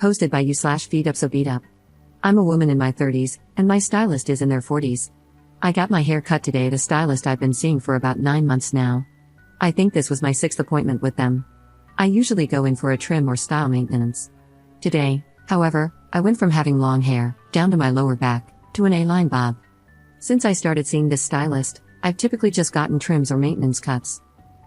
Hosted by you/feed up so beat up. I'm a woman in my 30s, and my stylist is in their 40s. I got my hair cut today at a stylist I've been seeing for about 9 months now. I think this was my 6th appointment with them. I usually go in for a trim or style maintenance. Today, however, I went from having long hair, down to my lower back, to an A-line bob. Since I started seeing this stylist, I've typically just gotten trims or maintenance cuts.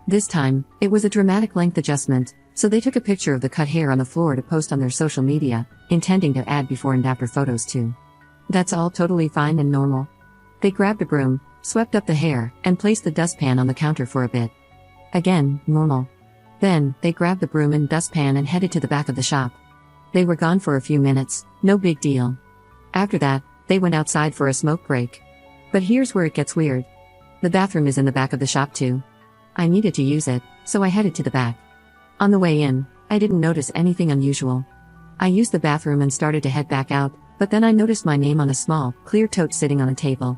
This time, it was a dramatic length adjustment, so they took a picture of the cut hair on the floor to post on their social media, intending to add before and after photos too. That's all totally fine and normal. They grabbed a broom, swept up the hair, and placed the dustpan on the counter for a bit. Again, normal. Then, they grabbed the broom and dustpan and headed to the back of the shop. They were gone for a few minutes, no big deal. After that, they went outside for a smoke break. But here's where it gets weird. The bathroom is in the back of the shop too. I needed to use it, so I headed to the back. On the way in, I didn't notice anything unusual. I used the bathroom and started to head back out, but then I noticed my name on a small, clear tote sitting on a table.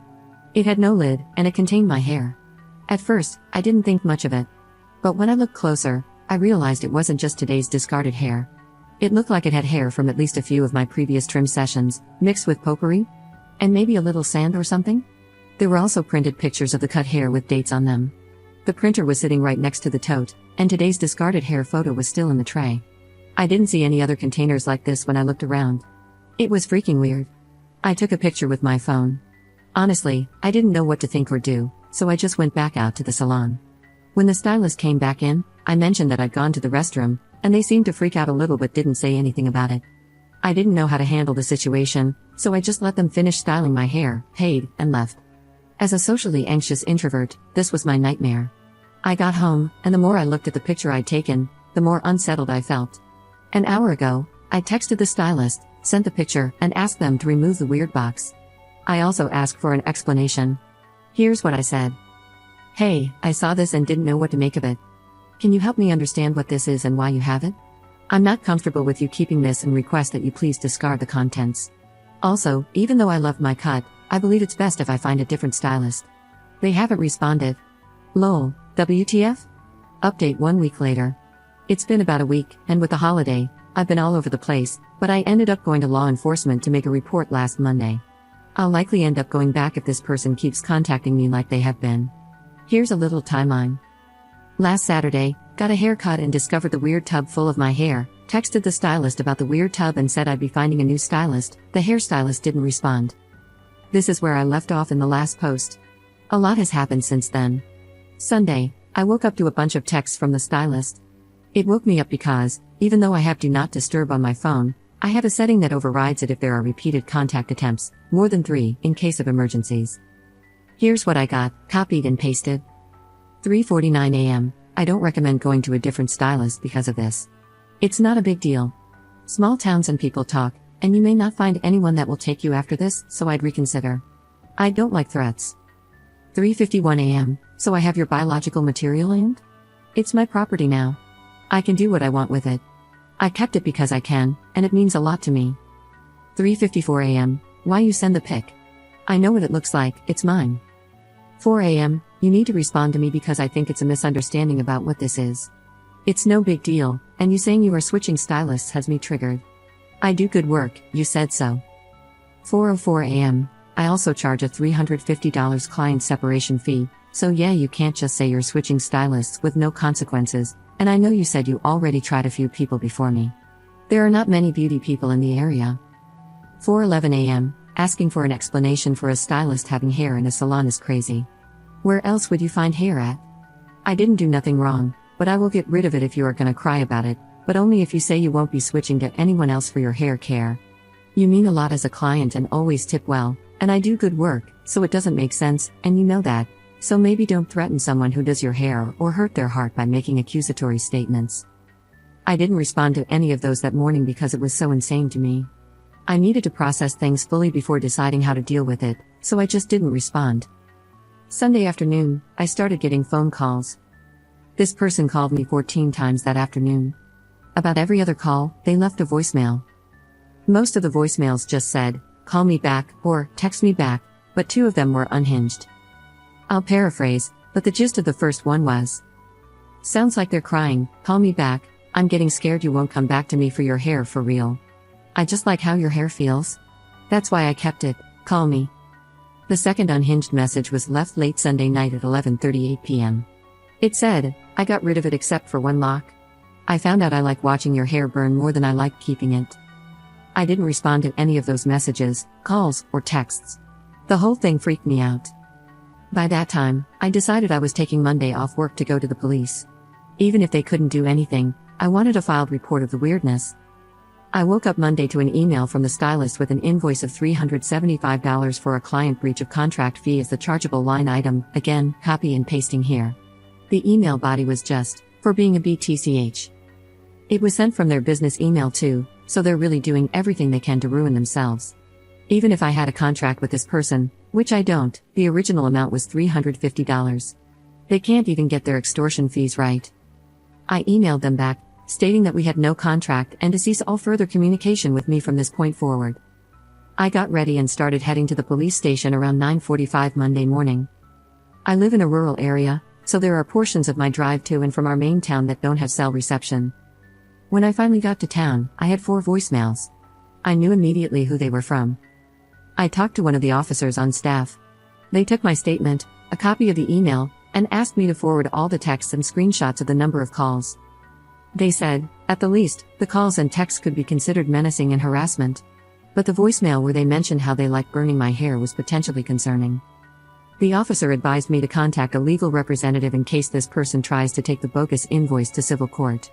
It had no lid, and it contained my hair. At first, I didn't think much of it. But when I looked closer, I realized it wasn't just today's discarded hair. It looked like it had hair from at least a few of my previous trim sessions, mixed with potpourri? And maybe a little sand or something? There were also printed pictures of the cut hair with dates on them. The printer was sitting right next to the tote, and today's discarded hair photo was still in the tray. I didn't see any other containers like this when I looked around. It was freaking weird. I took a picture with my phone. Honestly, I didn't know what to think or do, so I just went back out to the salon. When the stylist came back in, I mentioned that I'd gone to the restroom, and they seemed to freak out a little but didn't say anything about it. I didn't know how to handle the situation, so I just let them finish styling my hair, paid, and left. As a socially anxious introvert, this was my nightmare. I got home, and the more I looked at the picture I'd taken, the more unsettled I felt. An hour ago, I texted the stylist, sent the picture, and asked them to remove the weird box. I also asked for an explanation. Here's what I said. Hey, I saw this and didn't know what to make of it. Can you help me understand what this is and why you have it? I'm not comfortable with you keeping this and request that you please discard the contents. Also, even though I love my cut, I believe it's best if I find a different stylist. They haven't responded. Lol, WTF? Update 1 week later. It's been about a week, and with the holiday, I've been all over the place, but I ended up going to law enforcement to make a report last Monday. I'll likely end up going back if this person keeps contacting me like they have been. Here's a little timeline. Last Saturday, got a haircut and discovered the weird tub full of my hair, texted the stylist about the weird tub and said I'd be finding a new stylist. The hairstylist didn't respond. This is where I left off in the last post. A lot has happened since then. Sunday, I woke up to a bunch of texts from the stylist. It woke me up because, even though I have Do Not Disturb on my phone, I have a setting that overrides it if there are repeated contact attempts, more than 3, in case of emergencies. Here's what I got, copied and pasted. 3:49 a.m. I don't recommend going to a different stylist because of this. It's not a big deal. Small towns and people talk, and you may not find anyone that will take you after this, so I'd reconsider. I don't like threats. 3:51 a.m. So I have your biological material in? It's my property now. I can do what I want with it. I kept it because I can, and it means a lot to me. 3:54 a.m. Why you send the pic? I know what it looks like, it's mine. 4 a.m. You need to respond to me because I think it's a misunderstanding about what this is. It's no big deal, and you saying you are switching stylists has me triggered. I do good work, you said so. 4:04 a.m. I also charge a $350 client separation fee, so yeah, you can't just say you're switching stylists with no consequences, and I know you said you already tried a few people before me. There are not many beauty people in the area. 4:11 a.m. Asking for an explanation for a stylist having hair in a salon is crazy. Where else would you find hair at? I didn't do nothing wrong, but I will get rid of it if you are gonna cry about it, but only if you say you won't be switching to anyone else for your hair care. You mean a lot as a client and always tip well, and I do good work, so it doesn't make sense, and you know that, so maybe don't threaten someone who does your hair or hurt their heart by making accusatory statements. I didn't respond to any of those that morning because it was so insane to me. I needed to process things fully before deciding how to deal with it, so I just didn't respond. Sunday afternoon, I started getting phone calls. This person called me 14 times that afternoon. About every other call, they left a voicemail. Most of the voicemails just said, "Call me back," or "Text me back," but 2 of them were unhinged. I'll paraphrase, but the gist of the first one was, "Sounds like they're crying, call me back, I'm getting scared you won't come back to me for your hair for real. I just like how your hair feels. That's why I kept it. Call me. The second unhinged message was left late Sunday night at 11:38 p.m. It said, I got rid of it except for one lock. I found out I like watching your hair burn more than I like keeping it. I didn't respond to any of those messages, calls, or texts. The whole thing freaked me out. By that time, I decided I was taking Monday off work to go to the police. Even if they couldn't do anything, I wanted a filed report of the weirdness. I woke up Monday to an email from the stylist with an invoice of $375 for a client breach of contract fee as the chargeable line item, again, copy and pasting here. The email body was just, for being a BTCH. It was sent from their business email too, so they're really doing everything they can to ruin themselves. Even if I had a contract with this person, which I don't, the original amount was $350. They can't even get their extortion fees right. I emailed them back, stating that we had no contract and to cease all further communication with me from this point forward. I got ready and started heading to the police station around 9:45 Monday morning. I live in a rural area, so there are portions of my drive to and from our main town that don't have cell reception. When I finally got to town, I had 4 voicemails. I knew immediately who they were from. I talked to one of the officers on staff. They took my statement, a copy of the email, and asked me to forward all the texts and screenshots of the number of calls. They said, at the least, the calls and texts could be considered menacing and harassment. But the voicemail where they mentioned how they liked burning my hair was potentially concerning. The officer advised me to contact a legal representative in case this person tries to take the bogus invoice to civil court.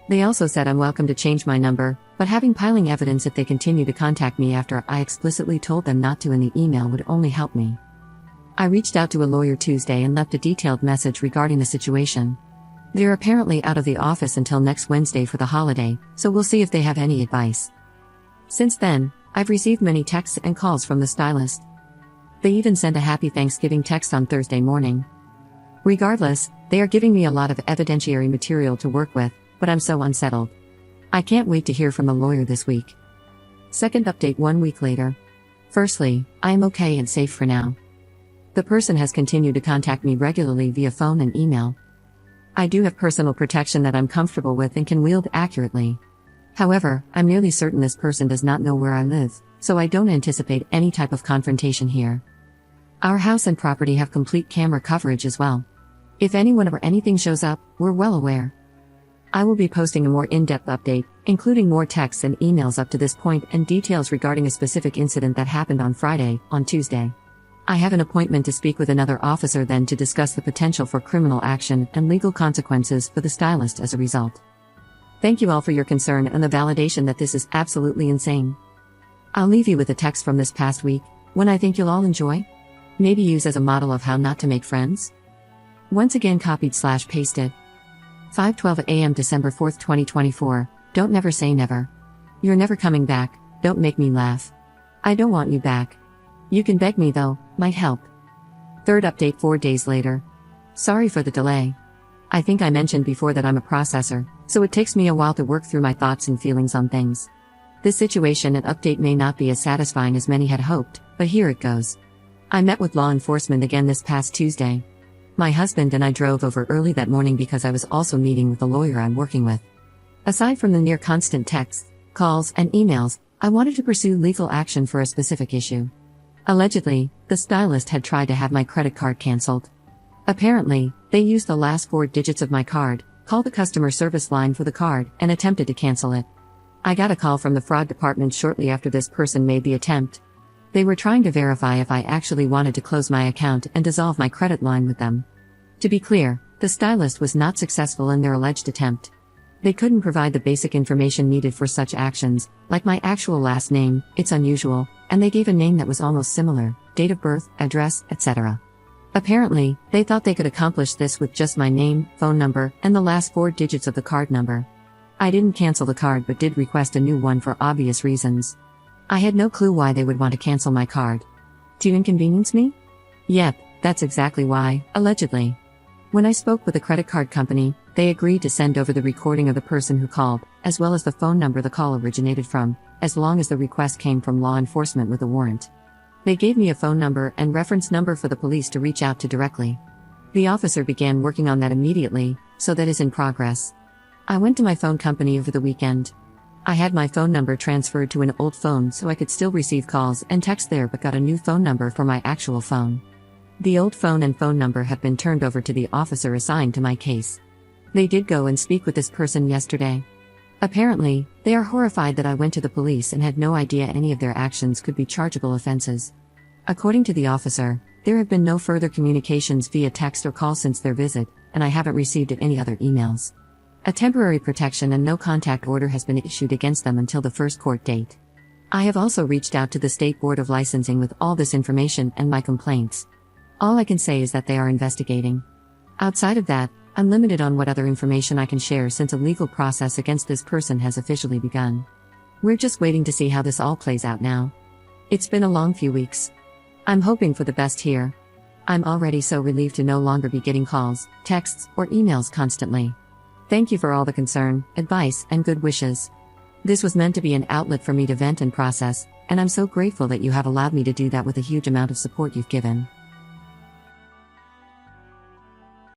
They also said I'm welcome to change my number, but having piling evidence if they continue to contact me after I explicitly told them not to in the email would only help me. I reached out to a lawyer Tuesday and left a detailed message regarding the situation. They're apparently out of the office until next Wednesday for the holiday, so we'll see if they have any advice. Since then, I've received many texts and calls from the stylist. They even sent a happy Thanksgiving text on Thursday morning. Regardless, they are giving me a lot of evidentiary material to work with, but I'm so unsettled. I can't wait to hear from the lawyer this week. Second update 1 week later. Firstly, I am okay and safe for now. The person has continued to contact me regularly via phone and email. I do have personal protection that I'm comfortable with and can wield accurately. However, I'm nearly certain this person does not know where I live, so I don't anticipate any type of confrontation here. Our house and property have complete camera coverage as well. If anyone or anything shows up, we're well aware. I will be posting a more in-depth update, including more texts and emails up to this point and details regarding a specific incident that happened on Friday, on Tuesday. I have an appointment to speak with another officer then to discuss the potential for criminal action and legal consequences for the stylist as a result. Thank you all for your concern and the validation that this is absolutely insane. I'll leave you with a text from this past week, one I think you'll all enjoy. Maybe use as a model of how not to make friends. Once again copied/pasted. 5:12 a.m. December 4th, 2024. Don't never say never. You're never coming back, don't make me laugh. I don't want you back. You can beg me though, might help. Third update 4 days later. Sorry for the delay. I think I mentioned before that I'm a processor, so it takes me a while to work through my thoughts and feelings on things. This situation and update may not be as satisfying as many had hoped, but here it goes. I met with law enforcement again this past Tuesday. My husband and I drove over early that morning because I was also meeting with the lawyer I'm working with. Aside from the near constant texts, calls, and emails, I wanted to pursue legal action for a specific issue. Allegedly, the stylist had tried to have my credit card canceled. Apparently, they used the last 4 digits of my card, called the customer service line for the card, and attempted to cancel it. I got a call from the fraud department shortly after this person made the attempt. They were trying to verify if I actually wanted to close my account and dissolve my credit line with them. To be clear, the stylist was not successful in their alleged attempt. They couldn't provide the basic information needed for such actions, like my actual last name, it's unusual, and they gave a name that was almost similar, date of birth, address, etc. Apparently, they thought they could accomplish this with just my name, phone number, and the last 4 digits of the card number. I didn't cancel the card but did request a new one for obvious reasons. I had no clue why they would want to cancel my card. To inconvenience me? Yep, that's exactly why, allegedly. When I spoke with the credit card company, they agreed to send over the recording of the person who called, as well as the phone number the call originated from, as long as the request came from law enforcement with a warrant. They gave me a phone number and reference number for the police to reach out to directly. The officer began working on that immediately, so that is in progress. I went to my phone company over the weekend. I had my phone number transferred to an old phone so I could still receive calls and text there, but got a new phone number for my actual phone. The old phone and phone number have been turned over to the officer assigned to my case. They did go and speak with this person yesterday. Apparently, they are horrified that I went to the police and had no idea any of their actions could be chargeable offenses. According to the officer, there have been no further communications via text or call since their visit, and I haven't received any other emails. A temporary protection and no contact order has been issued against them until the first court date. I have also reached out to the State Board of Licensing with all this information and my complaints. All I can say is that they are investigating. Outside of that, I'm limited on what other information I can share since a legal process against this person has officially begun. We're just waiting to see how this all plays out now. It's been a long few weeks. I'm hoping for the best here. I'm already so relieved to no longer be getting calls, texts, or emails constantly. Thank you for all the concern, advice, and good wishes. This was meant to be an outlet for me to vent and process, and I'm so grateful that you have allowed me to do that with a huge amount of support you've given.